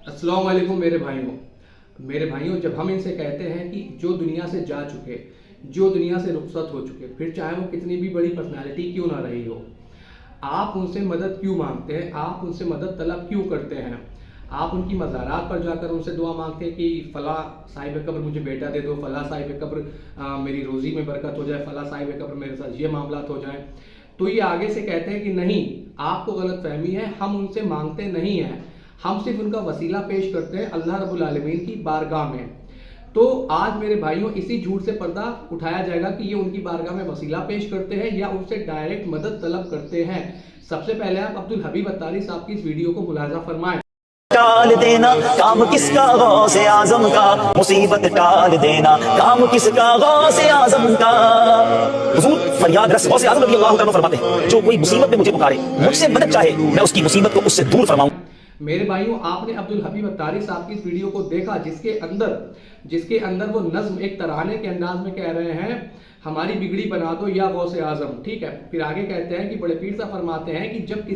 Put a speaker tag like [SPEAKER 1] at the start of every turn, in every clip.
[SPEAKER 1] अस्सलाम वालेकुम मेरे भाइयों, जब हम इनसे कहते हैं कि जो दुनिया से जा चुके, जो दुनिया से रुखसत हो चुके, फिर चाहे वो कितनी भी बड़ी पर्सनालिटी क्यों ना रही हो, आप उनसे मदद क्यों मांगते हैं? आप उनसे मदद तलब क्यों करते हैं? आप उनकी मज़ारात पर जाकर उनसे दुआ मांगते हैं कि फ़ला साहिब कब्र मुझे बेटा दे दो, फ़ला साहिब कब्र मेरी रोज़ी में बरकत हो जाए, फ़ला साहिब कब्र मेरे साथ ये मामलात हो जाए। तो ये आगे से कहते हैं कि नहीं, आपको गलत फहमी है, हम उनसे मांगते नहीं हैं, हम सिर्फ उनका वसीला पेश करते हैं अल्लाह रब्बुल आलमीन की बारगाह में। तो आज मेरे भाइयों, इसी झूठ से पर्दा उठाया जाएगा कि ये उनकी बारगाह में वसीला पेश करते हैं या उनसे डायरेक्ट मदद तलब करते हैं। सबसे पहले आप अब्दुल हबीब अत्तारी साहब की इस वीडियो को मुलाजा फरमाएं।
[SPEAKER 2] टाल देना काम किसका, गौसे आजम का। मुसीबत टाल देना काम किसका, गौसे आजम का। हुजूर फरियाद रस गौसे आजम रज़ी अल्लाह तआला फरमाते हैं, जो कोई मुसीबत में मुझे पुकारे, मुझसे मदद चाहे, मैं उसकी मुसीबत को उससे दूर फरमाऊं।
[SPEAKER 1] मेरे भाइयों, आपने अब्दुल हबीब अत्तारी साहब की इस वीडियो को देखा जिसके अंदर वो नज्म एक तराने के अंदाज में कह रहे हैं, हमारी बिगड़ी बना दो या गौसे आजम। ठीक है, फिर आगे कहते हैं कि बड़े पीर साहब फरमाते हैं कि जब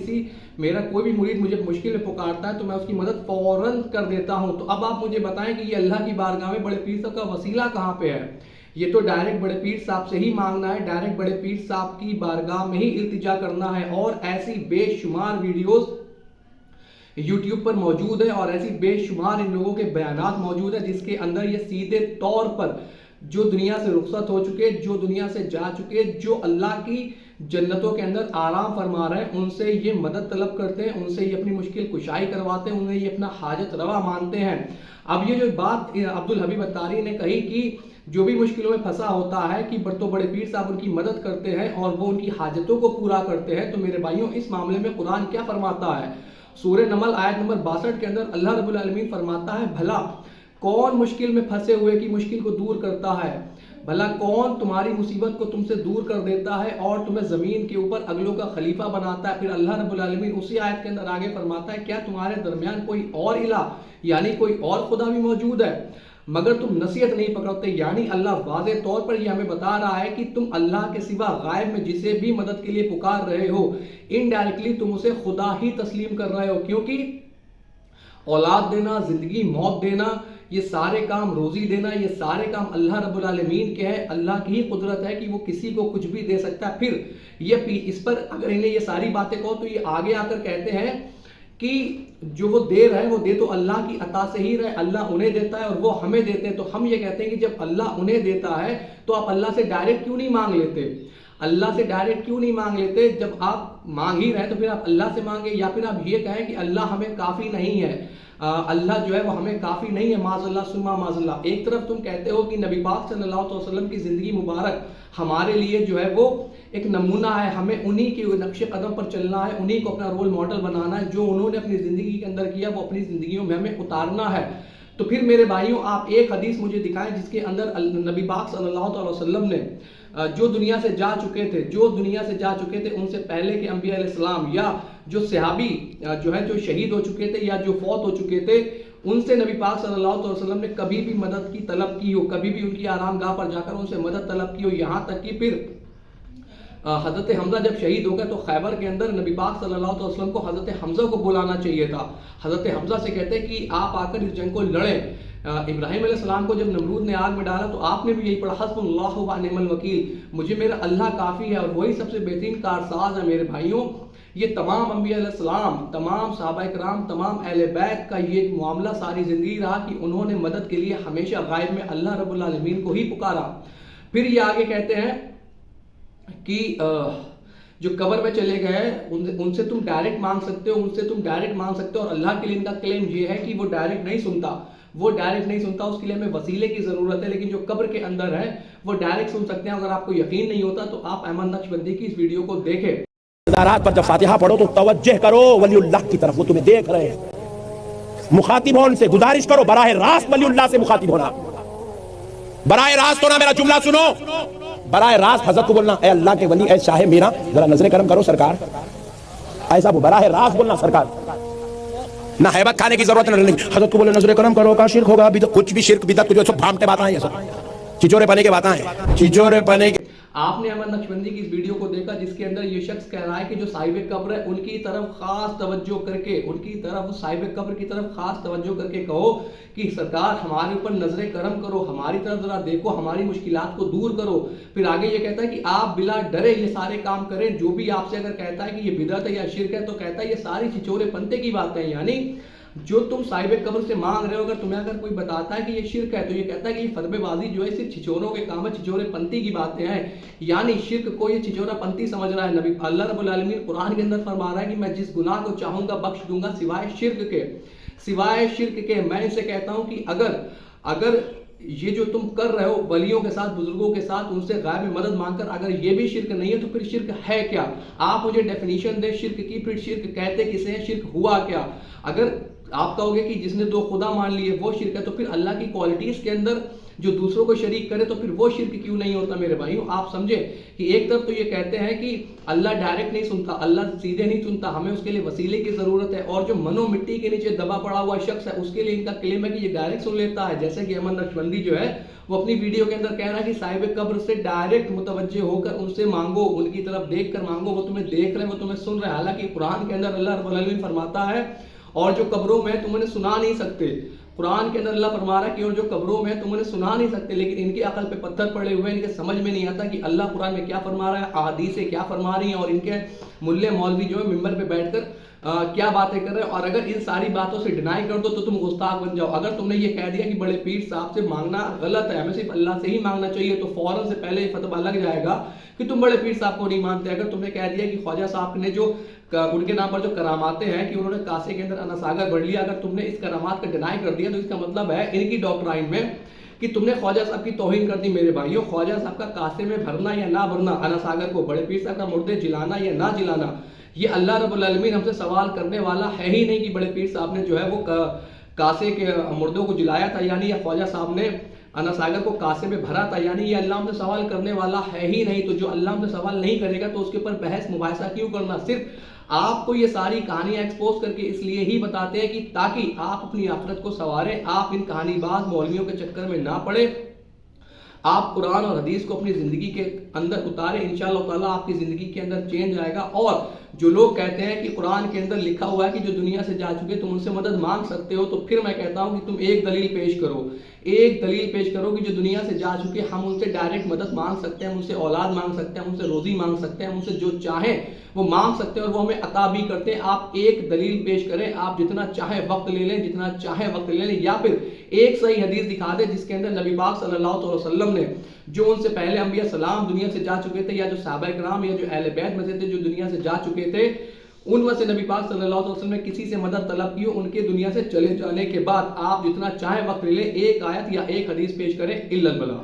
[SPEAKER 1] मेरा कोई भी मुरीद मुझे मुश्किल में पुकारता है तो मैं उसकी मदद फौरन कर देता हूं। तो अब आप मुझे बताएं कि ये अल्लाह की बारगाह में बड़े पीर साहब का वसीला कहां पे है? ये तो डायरेक्ट बड़े पीर साहब से ही मांगना है, डायरेक्ट बड़े पीर साहब की बारगाह में ही इल्तिजा करना है। और ऐसी बेशुमार वीडियोस यूट्यूब पर मौजूद है और ऐसी बेशुमार इन लोगों के बयानात मौजूद है जिसके अंदर ये सीधे तौर पर जो दुनिया से रुखसत हो चुके, जो दुनिया से जा चुके, जो अल्लाह की जन्नतों के अंदर आराम फरमा रहे हैं, उनसे ये मदद तलब करते हैं, उनसे ये अपनी मुश्किल कुशाई करवाते हैं, उन्हें ये अपना हाजत रवा मानते हैं। अब ये जो बात अब्दुल हबीब अत्तारी ने कही कि जो भी मुश्किलों में फंसा होता है कि तो बड़े पीर साहब उनकी मदद करते हैं और वो उनकी हाजतों को पूरा करते हैं, तो मेरे भाइयों, इस मामले में कुरान क्या फरमाता है? सूरह नमल आयत नंबर 62 के अंदर अल्लाह रब्बुल आलमीन फरमाता है, भला कौन मुश्किल में फंसे हुए की मुश्किल को दूर करता है? भला कौन तुम्हारी मुसीबत को तुमसे दूर कर देता है और तुम्हें जमीन के ऊपर अगलों का खलीफा बनाता है? फिर अल्लाह रब्बुल आलमीन उसी आयत के अंदर आगे फरमाता है, क्या तुम्हारे दरमियान कोई और इलाह यानी कोई और खुदा भी मौजूद है मगर तुम नसीहत नहीं पकड़ते? यानी अल्लाह वाज़े तौर पर ये हमें बता रहा है कि तुम अल्लाह के सिवा गायब में जिसे भी मदद के लिए पुकार रहे हो, इनडायरेक्टली तुम उसे खुदा ही तस्लीम कर रहे हो, क्योंकि औलाद देना, जिंदगी मौत देना, ये सारे काम, रोजी देना, ये सारे काम अल्लाह रब्बुल आलमीन के हैं। अल्लाह की ही कुदरत है कि वो किसी को कुछ भी दे सकता है। फिर ये इस पर अगर इन्हें ये सारी बातें कहो तो ये आगे आकर कहते हैं कि जो वो दे रहे हैं वो दे तो अल्लाह की अता से ही रहे, अल्लाह उन्हें देता है और वो हमें देते हैं। तो हम ये कहते हैं कि जब अल्लाह उन्हें देता है तो आप अल्लाह से डायरेक्ट क्यों नहीं मांग लेते? अल्लाह से डायरेक्ट क्यों नहीं मांग लेते? जब आप मांग ही रहे तो फिर आप अल्लाह से मांगे, या फिर आप ये कहें कि अल्लाह हमें काफ़ी नहीं है, अल्लाह जो है वो हमें काफ़ी नहीं है, माज़अल्लाह सुम्मा माज़अल्लाह। एक तरफ तुम कहते हो कि नबी पाक सल्लल्लाहु अलैहि वसल्लम की ज़िंदगी मुबारक हमारे लिए जो है वो एक नमूना है, हमें उन्हीं के नक्शे कदम पर चलना है, उन्हीं को अपना रोल मॉडल बनाना है, जो उन्होंने अपनी ज़िंदगी के अंदर किया वो अपनी ज़िंदगियों में हमें उतारना है। तो फिर मेरे भाइयों, आप एक हदीस मुझे दिखाएं जिसके अंदर नबी पाक सल्लल्लाहु अलैहि वसल्लम ने जो दुनिया से जा चुके थे उनसे पहले के अंबिया अलैहिस्सलाम या जो सहाबी जो शहीद हो चुके थे या जो फौत हो चुके थे, उनसे नबी पाक सल्लल्लाहु अलैहि वसल्लम ने कभी भी मदद की तलब की हो, कभी भी उनकी आरामगाह पर जाकर उनसे मदद तलब की हो। यहाँ तक कि फिर हज़रत हमज़ा जब शहीद हो गए तो खैबर के अंदर नबी पाक सल्लल्लाहु अलैहि वसल्लम को हज़रत हमज़ा को बुलाना चाहिए था। हज़रत हमज़ा से कहते हैं कि आप आकर इस जंग को लड़ें। इब्राहिम अलैहिस्सलाम को जब नमरूद ने आग में डाला तो आपने भी यही पढ़ा, हस्बुल्लाहु व निअमल वकील, मुझे मेरा अल्लाह काफ़ी है और वही सबसे बेहतरीन कारसाज है। मेरे भाइयों, ये तमाम अंबिया अलैहिस्सलाम, तमाम सहाबा किराम, तमाम अहले बैत का ये मामला सारी ज़िंदगी रहा कि उन्होंने मदद के लिए हमेशा गायब में अल्लाह रब्बुल आलमीन को ही पुकारा। फिर ये आगे कहते हैं कि जो कब्र में चले गए उनसे तुम डायरेक्ट मांग सकते हो, और अल्लाह के लिए इनका क्लेम ये है कि वो डायरेक्ट नहीं सुनता, उसके लिए हमें वसीले की ज़रूरत है। लेकिन जो कब्र के अंदर है वो डायरेक्ट सुन सकते हैं। अगर आपको यकीन नहीं होता तो आप अहमद नक्शबंदी की इस वीडियो को देखें।
[SPEAKER 3] पर जब फातिहा पढ़ो तो तवज्जह करो वलीउल्लाह की तरफ, वो तुम्हें देख रहे हैं। मुखातिब हो उनसे, गुजारिश करो बराह रास्त वलीउल्लाह से मुखातिब होना। बराह रास्त होना, मेरा जुमला सुनो, बराह रास्त हजरत को बोलना, ए अल्लाह के वली, ए शाहे मीरा, जरा नजर करम करो सरकार, ऐसा बराह रास्त बोलना सरकार। ना हैबत खाने की जरूरत नहीं, हजरत को बोले नजर करम करो, का शिरक होगा, कुछ भी शिरक बिदअत, कुछ भामटे बातें हैं, ये सब चिचोरे पने के बातें हैं, चिचोरे पने के।
[SPEAKER 1] آپ نے احمد نقشبندی کی اس ویڈیو کو دیکھا جس کے اندر یہ شخص کہہ رہا ہے کہ جو صاحب قبر ہے ان کی طرف خاص توجہ کر کے صاحب قبر کی طرف خاص توجہ کر کے کہو کہ سرکار ہمارے اوپر نظر کرم کرو، ہماری طرف ذرا دیکھو، ہماری مشکلات کو دور کرو۔ پھر آگے یہ کہتا ہے کہ آپ بلا ڈرے یہ سارے کام کریں، جو بھی آپ سے اگر کہتا ہے کہ یہ بدعت ہے یا شرک ہے تو کہتا ہے یہ ساری چھچورے پنتے کی باتیں ہیں، یعنی جو تم صاحب قبر سے مانگ رہے ہو اگر تمہیں اگر کوئی بتاتا ہے کہ یہ شرک ہے تو یہ کہتا ہے کہ یہ فتوے بازی جو ہے صرف چھچوروں کے کام ہے، چھچورے پنتی کی باتیں ہیں، یعنی شرک کو یہ چھچورا پنتی سمجھ رہا ہے۔ نبی اللہ رب العالمین قرآن کے اندر فرما رہا ہے کہ میں جس گناہ کو چاہوں گا بخش دوں گا سوائے شرک کے میں اسے کہتا ہوں کہ اگر یہ جو تم کر رہے ہو ولیوں کے ساتھ بزرگوں کے ساتھ ان سے غائب میں مدد مانگ کر اگر یہ بھی شرک نہیں ہے تو پھر شرک ہے کیا؟ آپ مجھے ڈیفینیشن دیں شرک کی، پھر شرک کہتے کسے ہیں، شرک ہوا کیا؟ اگر آپ کہو گے کہ جس نے دو خدا مان لیے وہ شرک ہے تو پھر اللہ کی کوالٹیز کے اندر جو دوسروں کو شریک کرے تو پھر وہ شرک کیوں نہیں ہوتا؟ میرے بھائیوں آپ سمجھے کہ ایک طرف تو یہ کہتے ہیں کہ اللہ ڈائریکٹ نہیں سنتا، اللہ سیدھے نہیں سنتا، ہمیں اس کے لیے وسیلے کی ضرورت ہے، اور جو منو مٹی کے نیچے دبا پڑا ہوا شخص ہے اس کے لیے ان کا کلیم ہے کہ یہ ڈائریکٹ سن لیتا ہے، جیسے کہ احمد نقشبندی جو ہے وہ اپنی ویڈیو کے اندر کہہ رہا ہے کہ صاحب قبر سے ڈائریکٹ متوجہ ہو کر ان سے مانگو، ان کی طرف دیکھ کر مانگو، وہ تمہیں دیکھ رہے ہیں، وہ تمہیں سن رہے ہیں۔ حالانکہ قرآن کے اندر اللہ رب العالمین فرماتا ہے اور جو قبروں میں تم انہیں سنا نہیں سکتے، قرآن کے اندر اللہ فرما رہا ہے کہ اور جو قبروں میں تم انہیں سنا نہیں سکتے، لیکن ان کی عقل پہ پتھر پڑے ہوئے ان کے سمجھ میں نہیں آتا کہ اللہ قرآن میں کیا فرما رہا ہے، احادیثیں کیا فرما رہی ہیں، اور ان کے ملے مولوی جو ہے ممبر پہ بیٹھ کر کیا باتیں کر رہے ہیں، اور اگر ان ساری باتوں سے ڈینائی کر دو تو تم گستاخ بن جاؤ۔ اگر تم نے یہ کہہ دیا کہ بڑے پیر صاحب سے مانگنا غلط ہے، ہمیں صرف اللہ سے ہی مانگنا چاہیے، تو فوراً سے پہلے یہ فتویٰ لگ جائے گا کہ تم بڑے پیر صاحب کو نہیں مانتے۔ اگر تم نے کہہ دیا کہ خواجہ صاحب نے جو ان کے نام پر جو کراماتیں ہیں کہ انہوں نے کاسے کے اندر اناساگر بڑھ لیا، اگر تم نے اس کرامات کا ڈینائی کر دیا تو اس کا مطلب ہے ان کی ڈاکٹرائن میں کہ تم نے خواجہ صاحب کی توہین کر دی۔ میرے بھائیوں خواجہ صاحب کا کاسے میں بھرنا یا نہ بھرنا، اناساگر کو بڑے پیر صاحب کا مردے جلانا یا نہ جلانا، یہ اللہ رب العالمین ہم سے سوال کرنے والا ہے ہی نہیں کہ بڑے پیر صاحب نے جو ہے وہ کاسے کے مردوں کو جلایا تھا، یعنی یا خواجہ صاحب نے اناساگر کو کاسے میں بھرا تھا، یعنی یہ اللہ ہم سے سوال کرنے والا ہے ہی نہیں۔ تو جو اللہ ہم سے سوال نہیں کرے گا تو اس کے اوپر بحث مباحثہ کیوں کرنا؟ صرف آپ کو یہ ساری کہانیاں ایکسپوز کر کے اس لیے ہی بتاتے ہیں کہ تاکہ آپ اپنی آخرت کو سنواریں، آپ ان کہانی باز مولویوں کے چکر میں نہ پڑے، آپ قرآن اور حدیث کو اپنی زندگی کے اندر اتاریں، انشاءاللہ تعالیٰ آپ کی زندگی کے اندر چینج آئے گا۔ اور جو لوگ کہتے ہیں کہ قرآن کے اندر لکھا ہوا ہے کہ جو دنیا سے جا چکے تم ان سے مدد مانگ سکتے ہو، تو پھر میں کہتا ہوں کہ تم ایک دلیل پیش کرو کہ جو دنیا سے جا چکے ہم ان سے ڈائریکٹ مدد مانگ سکتے ہیں، ہم ان سے اولاد مانگ سکتے ہیں، ہم ان سے روزی مانگ سکتے ہیں، ہم ان سے جو چاہیں وہ مانگ سکتے ہیں اور وہ ہمیں عطا بھی کرتے ہیں۔ آپ ایک دلیل پیش کریں، آپ جتنا چاہے وقت لے لیں، یا پھر ایک صحیح حدیث دکھا دیں جس کے اندر نبی پاک صلی اللہ علیہ وسلم نے جو ان سے پہلے انبیاء سلام دنیا سے جا چکے تھے، یا جو صحابہ کرام یا جو اہل بیت میں سے تھے جو دنیا سے جا چکے تھے، ان میں سے نبی پاک صلی اللہ علیہ وسلم نے کسی سے مدد طلب کی، ان کے دنیا سے چلے جانے کے بعد آپ جتنا چاہے وقت لے لیں، ایک آیت یا ایک حدیث پیش کریں، الا البلاغ۔